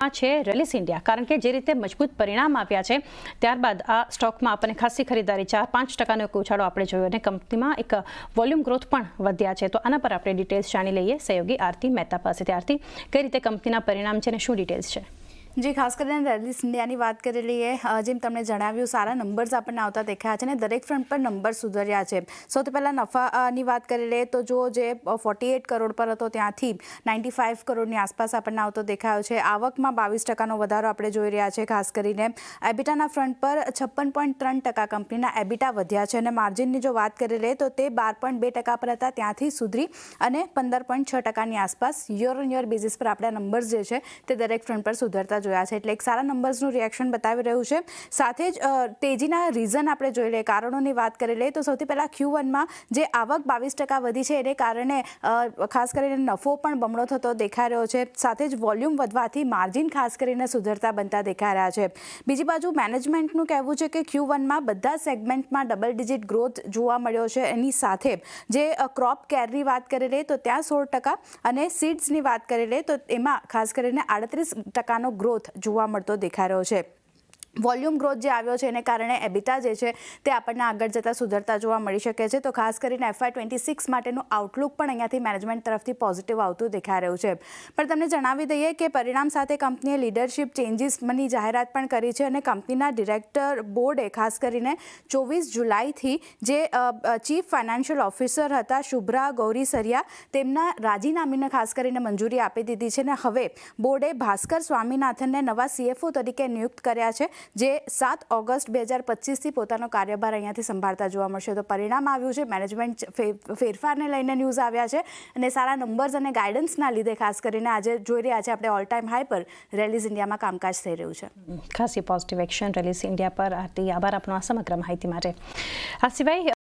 આ છે Rallis India, કારણ કે જે રીતે મજબૂત પરિણામ આપ્યા છે ત્યારબાદ આ સ્ટોકમાં આપણને ખાસી ખરીદારી 4-5% એક ઉછાળો આપણે જોયો અને કંપનીમાં એક વોલ્યુમ ગ્રોથ પણ વધ્યા છે। તો આના પર આપણે ડિટેલ્સ જાણી લઈએ સહયોગી આરતી મહેતા પાસેથી। આરતી, કઈ રીતે કંપનીના પરિણામ છે અને શું ડિટેલ્સ છે? जी, खास કરીને રેલિસ ઇન્ડિયાની વાત કરી લઈએ। જેમ તમને જણાવ્યું, સારા નંબર્સ આપણને આવતા દેખાયા છે અને દરેક ફ્રન્ટ પર નંબર સુધર્યા છે। સૌથી પહેલાં નફાની વાત કરી લઈએ તો જો જે 48 કરોડ પર હતો ત્યાંથી 95 કરોડની આસપાસ આપણને આવતો દેખાયો છે। આવકમાં 22% વધારો આપણે જોઈ રહ્યા છે। ખાસ કરીને એબિટાના ફ્રન્ટ પર 56.3% કંપનીના એબિટા વધ્યા છે અને માર્જિનની જો વાત કરી લઈએ તો તે 12.2% પર હતા, ત્યાંથી સુધરી અને 15.6%ની આસપાસ યર ઓન યર બેઝિસ પર આપણા નંબર્સ જે છે તે દરેક ફ્રન્ટ પર સુધરતા જોયા છે। એટલે એક સારા નંબર્સનું રિએક્શન બતાવી રહ્યું છે। સાથે જ તેજીના રીઝન આપણે જોઈ લઈએ, કારણોની વાત કરી લઈએ તો સૌથી પહેલાં Q1માં જે આવક 22% વધી છે એને કારણે ખાસ કરીને નફો પણ બમણો થતો દેખાઈ રહ્યો છે। સાથે જ વોલ્યુમ વધવાથી માર્જિન ખાસ કરીને સુધરતા બનતા દેખાઈ રહ્યા છે। બીજી બાજુ મેનેજમેન્ટનું કહેવું છે કે Q1માં બધા સેગમેન્ટમાં ડબલ ડિજિટ ગ્રોથ જોવા મળ્યો છે। એની સાથે જે ક્રોપ કેરની વાત કરી લઈએ તો ત્યાં 16% અને સીડ્સની વાત કરી લઈએ તો એમાં ખાસ કરીને 38%નો ગ્રોથ જોવા મળતો દેખાઈ રહ્યો છે। વોલ્યુમ ગ્રોથ જે આવ્યો છે એને કારણે એબિટા જે છે તે આપણને આગળ જતાં સુધરતા જોવા મળી શકે છે। તો ખાસ કરીને FY26 માટેનું આઉટલુક પણ અહીંયાથી મેનેજમેન્ટ તરફથી પોઝિટિવ આવતું દેખાઈ રહ્યું છે। પણ તમને જણાવી દઈએ કે પરિણામ સાથે કંપનીએ લીડરશિપ ચેન્જીસની જાહેરાત પણ કરી છે અને કંપનીના ડિરેક્ટર બોર્ડે ખાસ કરીને 24 જુલાઈથી જે ચીફ ફાઇનાન્શિયલ ઓફિસર હતા શુભ્રા ગૌરીસરિયા, તેમના રાજીનામાને ખાસ કરીને મંજૂરી આપી દીધી છે અને હવે બોર્ડે ભાસ્કર સ્વામીનાથનને નવા CFO તરીકે નિયુક્ત કર્યા છે, જે 7 ઓગસ્ટ 2025થી પોતાનો કાર્યભાર અહીંયાથી સંભાળતા જોવા મળશે। તો પરિણામ આવ્યું છે, મેનેજમેન્ટ ફેરફારને લઈને ન્યૂઝ આવ્યા છે અને સારા નંબર્સ અને ગાઈડન્સના લીધે ખાસ કરીને આજે જોઈ રહ્યા છે આપણે ઓલ ટાઈમ હાઈ પર રેલિસ ઇન્ડિયામાં કામકાજ થઈ રહ્યું છે। ખાસી પોઝિટિવ એક્શન રેલિસ ઇન્ડિયા પર। આરતી, આભાર આપનો આ સમગ્ર માહિતી માટે। આ સિવાય